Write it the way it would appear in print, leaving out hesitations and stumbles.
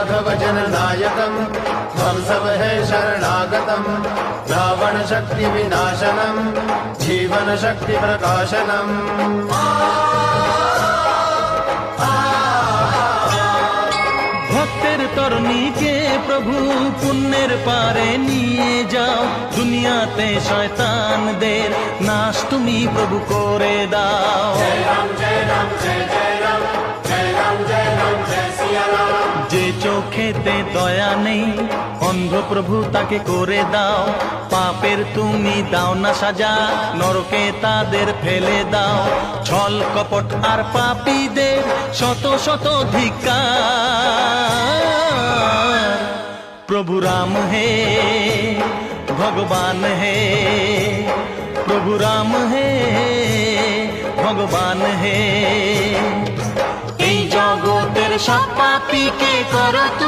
राघव जननायकम् त्वं सब है शरणागतम् रावण शक्ति विनाशनम् जीवन शक्ति प्रकाशनम् ভক্তের তরণীকে প্রভু পুণ্যের পারে নিয়ে যাও দুনিয়াতে শয়তানদের নাশ তুমি প্রভু করে দাও যে চোখেতে দয়া নেই অন্ধ প্রভু তাকে করে দাও পাপের তুমি দাও না সাজা নরকে তাদের ফেলে দাও ছল কপট আর পাপীদের শত শত ধিক্কার প্রভু রাম হে ভগবান হে প্রভু রাম হে ভগবান হে এই জগতের সব পাপীকে করো তুমি